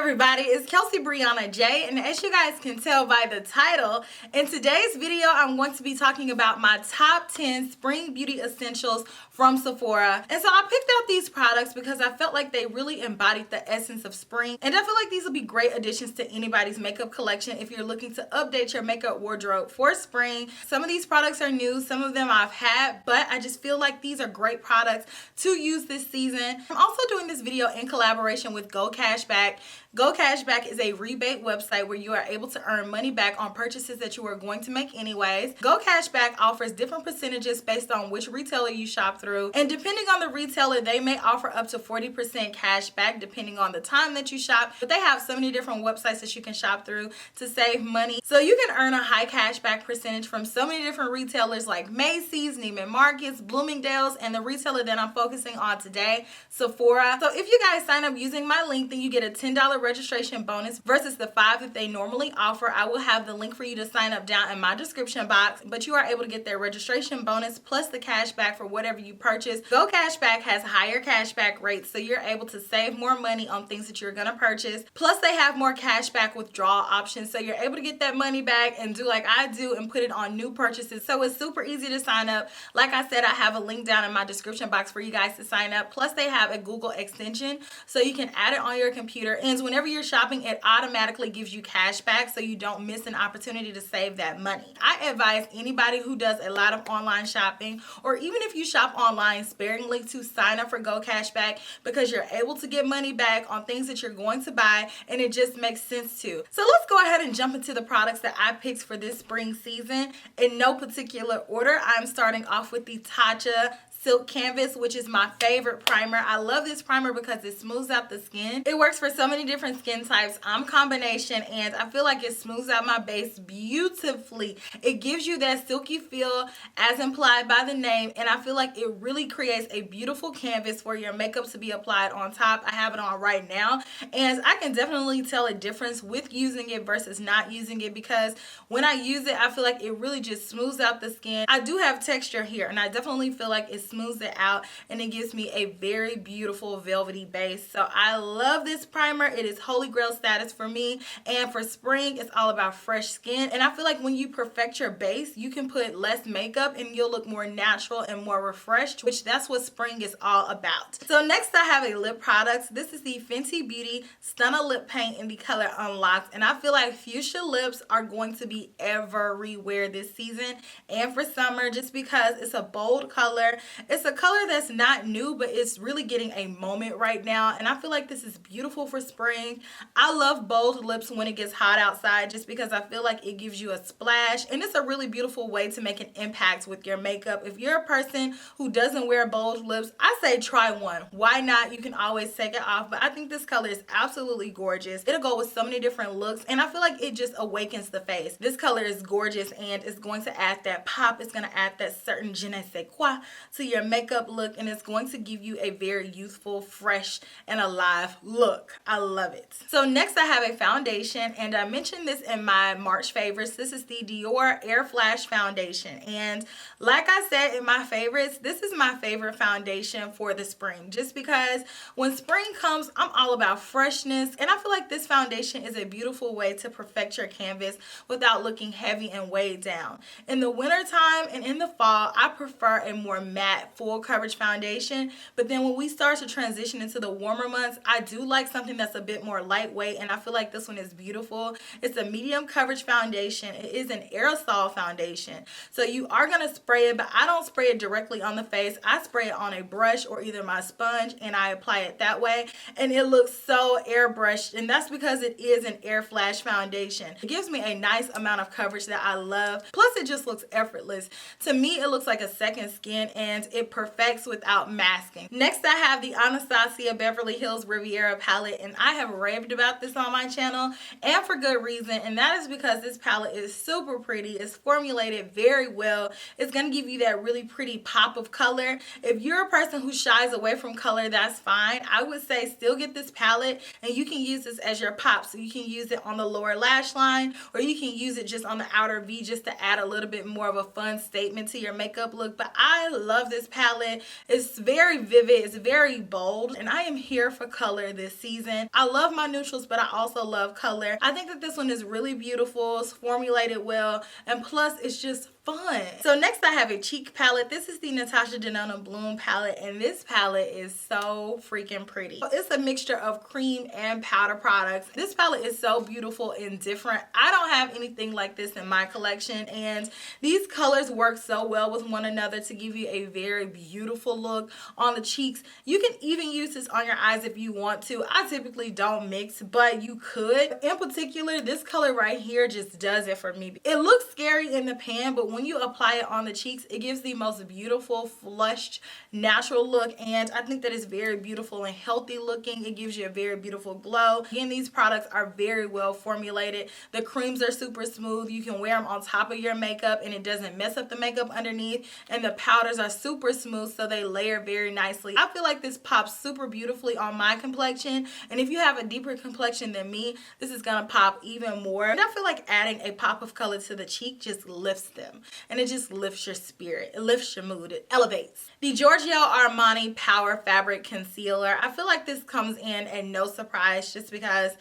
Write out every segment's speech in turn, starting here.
everybody, it's Kelsee Briana J, and as you guys can tell by the title, in today's video I'm going to be talking about my top 10 spring beauty essentials from Sephora. And so I picked out these products because I felt like they really embodied the essence of spring, and I feel like these will be great additions to anybody's makeup collection if you're looking to update your makeup wardrobe for spring. Some of these products are new, some of them I've had, but I just feel like these are great products to use this season. I'm also doing this video in collaboration with Go Cashback. Go Cashback is a rebate website where you are able to earn money back on purchases that you are going to make anyways. Go Cashback offers different percentages based on which retailer you shop through, and depending on the retailer, they may offer up to 40% cash back depending on the time that you shop. But they have so many different websites that you can shop through to save money. So you can earn a high cashback percentage from so many different retailers like Macy's, Neiman Marcus, Bloomingdale's, and the retailer that I'm focusing on today, Sephora. So if you guys sign up using my link, then you get a $10 registration bonus versus the $5 that they normally offer. I will have the link for you to sign up down in my description box, but you are able to get their registration bonus plus the cash back for whatever you purchase. Go Cashback has higher cashback rates, so you're able to save more money on things that you're gonna purchase. Plus they have more cashback withdrawal options, so you're able to get that money back and do like I do and put it on new purchases. So it's super easy to sign up. Like I said, I have a link down in my description box for you guys to sign up. Plus they have a Google extension, so you can add it on your computer, and whenever you're shopping, it automatically gives you cash back so you don't miss an opportunity to save that money. I advise anybody who does a lot of online shopping, or even if you shop online sparingly, to sign up for Go Cashback because you're able to get money back on things that you're going to buy, and it just makes sense too. So let's go ahead and jump into the products that I picked for this spring season. In no particular order, I'm starting off with the Tatcha Silk Canvas, which is my favorite primer. I love this primer because it smooths out the skin. It works for so many different skin types. I'm combination, and I feel like it smooths out my base beautifully. It gives you that silky feel as implied by the name, and I feel like it really creates a beautiful canvas for your makeup to be applied on top. I have it on right now, and I can definitely tell a difference with using it versus not using it, because when I use it, I feel like it really just smooths out the skin. I do have texture here, and I definitely feel like it smooths it out, and it gives me a very beautiful velvety base. So I love this primer. It is holy grail status for me, and for spring it's all about fresh skin, and I feel like when you perfect your base, you can put less makeup and you'll look more natural and more refreshed, which that's what spring is all about. So next I have a lip product. This is the Fenty Beauty Stunna lip paint in the color Unlocked, and I feel like fuchsia lips are going to be everywhere this season and for summer, just because it's a bold color. It's a color that's not new, but it's really getting a moment right now, and I feel like this is beautiful for spring. I love bold lips when it gets hot outside, just because I feel like it gives you a splash, and it's a really beautiful way to make an impact with your makeup. If you're a person who doesn't wear bold lips, I say try one. Why not? You can always take it off, but I think this color is absolutely gorgeous. It'll go with so many different looks, and I feel like it just awakens the face. This color is gorgeous, and it's going to add that pop. It's going to add that certain je ne sais quoi to your makeup look, and it's going to give you a very youthful, fresh, and alive look. I love it. So next I have a foundation, and I mentioned this in my March favorites. This is the Dior Airflash foundation, and like I said in my favorites, this is my favorite foundation for the spring, just because when spring comes, I'm all about freshness, and I feel like this foundation is a beautiful way to perfect your canvas without looking heavy and weighed down. In the winter time and in the fall, I prefer a more matte full coverage foundation, but then when we start to transition into the warmer months, I do like something that's a bit more lightweight, and I feel like this one is beautiful. It's a medium coverage foundation. It is an aerosol foundation, so you are going to spray it, but I don't spray it directly on the face. I spray it on a brush or either my sponge, and I apply it that way, and it looks so airbrushed, and that's because it is an air flash foundation. It gives me a nice amount of coverage that I love, plus it just looks effortless. To me, it looks like a second skin, and it perfects without masking. Next I have the Anastasia Beverly Hills Riviera palette, and I have raved about this on my channel, and for good reason, and that is because this palette is super pretty. It's formulated very well. It's going to give you that really pretty pop of color. If you're a person who shies away from color, that's fine. I would say still get this palette, and you can use this as your pop. So you can use it on the lower lash line, or you can use it just on the outer V just to add a little bit more of a fun statement to your makeup look. But I love this this palette. It's very vivid, it's very bold, and I am here for color this season. I love my neutrals, but I also love color. I think that this one is really beautiful, it's formulated well, and plus it's just fun. So next I have a cheek palette. This is the Natashajananam Bloom palette, and this palette is so freaking pretty. It's a mixture of cream and powder products. This palette is so beautiful and different. I don't have anything like this in my collection, and these colors work so well with one another to give you a very beautiful look on the cheeks. You can even use this on your eyes if you want to. I typically don't mix, but you could. In particular, this color right here just does it for me. It looks scary in the pan, but when you apply it on the cheeks, it gives the most beautiful, flushed, natural look, and I think that it's very beautiful and healthy looking. It gives you a very beautiful glow. Again, these products are very well formulated. The creams are super smooth. You can wear them on top of your makeup and it doesn't mess up the makeup underneath, and the powders are super smooth, so they layer very nicely. I feel like this pops super beautifully on my complexion, and if you have a deeper complexion than me, this is gonna pop even more. And I feel like adding a pop of color to the cheek just lifts them. And it just lifts your spirit. It lifts your mood. It elevates. The Giorgio Armani Power Fabric Concealer. I feel like this comes in at no surprise just because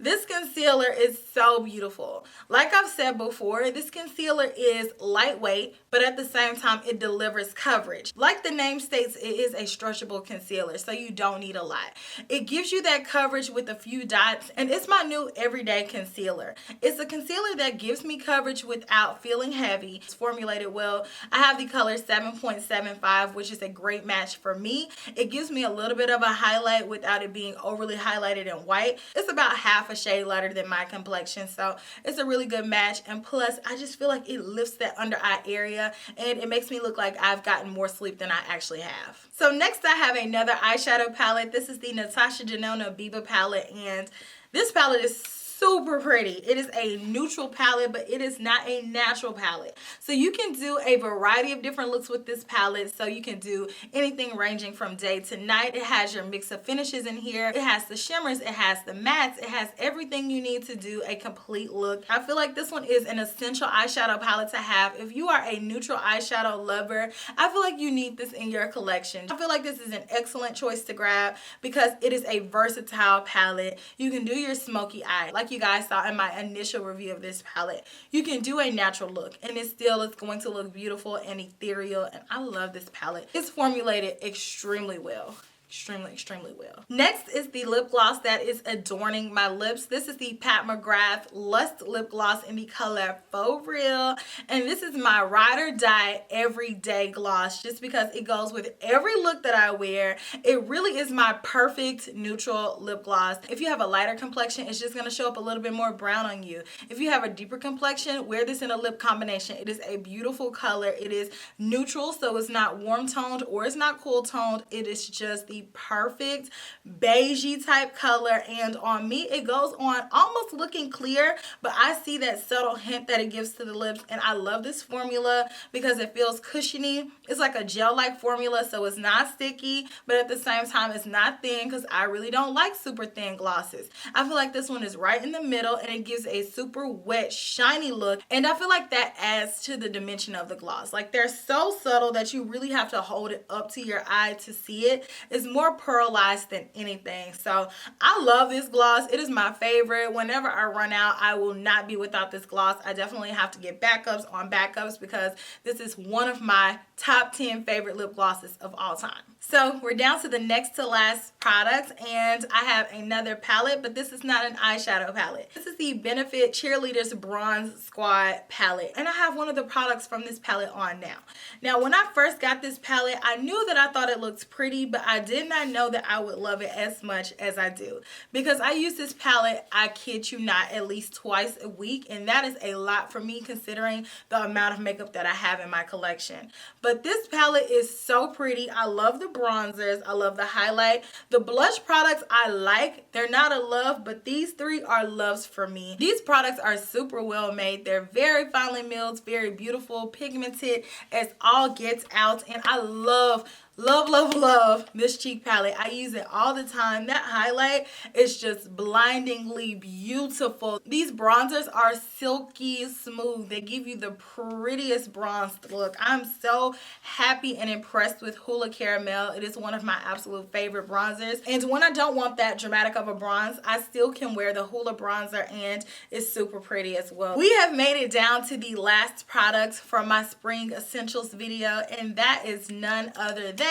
this concealer is so beautiful. Like I've said before, this concealer is lightweight, but at the same time, it delivers coverage. Like the name states, it is a stretchable concealer, so you don't need a lot. It gives you that coverage with a few dots, and it's my new everyday concealer. It's a concealer that gives me coverage without feeling heavy. It's formulated well. I have the color 7.75, which is a great match for me. It gives me a little bit of a highlight without it being overly highlighted in white. It's about half a shade lighter than my complexion, so it's a really good match. And plus, I just feel like it lifts that under eye area and it makes me look like I've gotten more sleep than I actually have. So next I have another eyeshadow palette. This is the Natashajananam Biba palette, and this palette is super pretty. It is a neutral palette, but it is not a natural palette. So you can do a variety of different looks with this palette. So you can do anything ranging from day to night. It has your mix of finishes in here. It has the shimmers, it has the mattes, it has everything you need to do a complete look. I feel like this one is an essential eyeshadow palette to have. If you are a neutral eyeshadow lover, I feel like you need this in your collection. I feel like this is an excellent choice to grab because it is a versatile palette. You can do your smoky eye. Like you guys saw in my initial review of this palette, you can do a natural look and it still is going to look beautiful and ethereal, and I love this palette. It's formulated extremely well. Extremely well. Next is the lip gloss that is adorning my lips. This is the McGrath Lust lip gloss in the color Faux Real, and this is my ride or die everyday gloss just because it goes with every look that I wear. It really is my perfect neutral lip gloss. If you have a lighter complexion, it's just going to show up a little bit more brown on you. If you have a deeper complexion, wear this in a lip combination. It is a beautiful color. It is neutral, so it's not warm toned or it's not cool toned. It is just the perfect beigey type color, and on me it goes on almost looking clear, but I see that subtle hint that it gives to the lips, and I love this formula because it feels cushiony. It's like a gel-like formula, so it's not sticky, but at the same time it's not thin because I really don't like super thin glosses. I feel like this one is right in the middle and it gives a super wet, shiny look, and I feel like that adds to the dimension of the gloss. Like they're so subtle that you really have to hold it up to your eye to see it. It's more pearlized than anything. So I love this gloss. It is my favorite. Whenever I run out, I will not be without this gloss. I definitely have to get backups on backups because this is one of my top 10 favorite lip glosses of all time. So we're down to the next to last product, and I have another palette, but this is not an eyeshadow palette. This is the Benefit Cheerleaders Bronze Squad palette, and I have one of the products from this palette on now. Now, when I first got this palette, I knew that I thought it looked pretty, but I did not know that I would love it as much as I do because I use this palette, I kid you not, at least twice a week, and that is a lot for me considering the amount of makeup that I have in my collection. But this palette is so pretty. I love the bronzers. I love the highlight. The blush products I like. They're not a love, but these three are loves for me. These products are super well made. They're very finely milled, very beautiful, pigmented as all gets out, and I love Love, love, love this cheek palette. I use it all the time. That highlight is just blindingly beautiful. These bronzers are silky smooth. They give you the prettiest bronzed look. I'm so happy and impressed with Hoola Caramel. It is one of my absolute favorite bronzers. And when I don't want that dramatic of a bronze, I still can wear the Hoola bronzer and it's super pretty as well. We have made it down to the last product from my spring essentials video, and that is none other than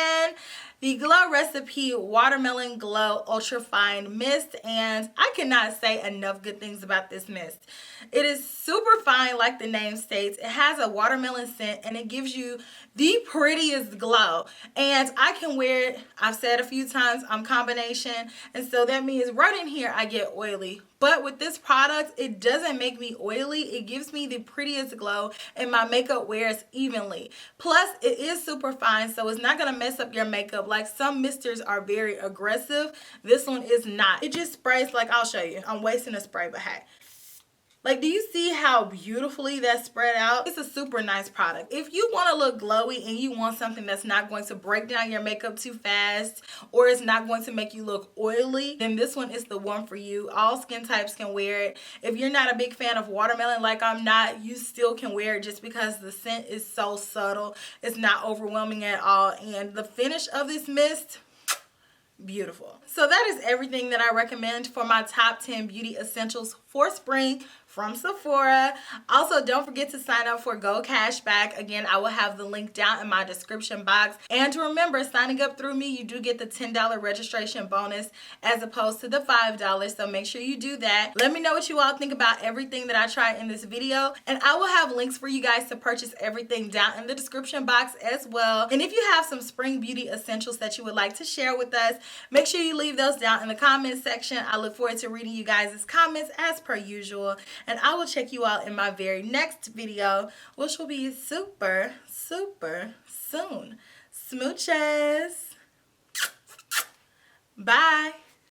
the Glow Recipe Watermelon Glow Ultra Fine Mist, and I cannot say enough good things about this mist. It is super fine like the name states. It has a watermelon scent and it gives you the prettiest glow, and I can wear it. I've said a few times I'm combination, and so that means right in here I get oily. But with this product, it doesn't make me oily. It gives me the prettiest glow and my makeup wears evenly. Plus, it is super fine, so it's not going to mess up your makeup. Like some misters are very aggressive. This one is not. It just sprays, like I'll show you. I'm wasting a spray, but hey. Like, do you see how beautifully that's spread out? It's a super nice product. If you want to look glowy and you want something that's not going to break down your makeup too fast or it's not going to make you look oily, then this one is the one for you. All skin types can wear it. If you're not a big fan of watermelon like I'm not, you still can wear it just because the scent is so subtle. It's not overwhelming at all. And the finish of this mist, beautiful. So that is everything that I recommend for my top 10 beauty essentials for spring from Sephora. Also, don't forget to sign up for Go Cashback. Again, I will have the link down in my description box. And remember, signing up through me, you do get the $10 registration bonus as opposed to the $5. So make sure you do that. Let me know what you all think about everything that I tried in this video. And I will have links for you guys to purchase everything down in the description box as well. And if you have some spring beauty essentials that you would like to share with us, make sure you leave those down in the comment section. I look forward to reading you guys' comments as per usual. And I will check you out in my very next video, which will be super, super soon. Smooches. Bye.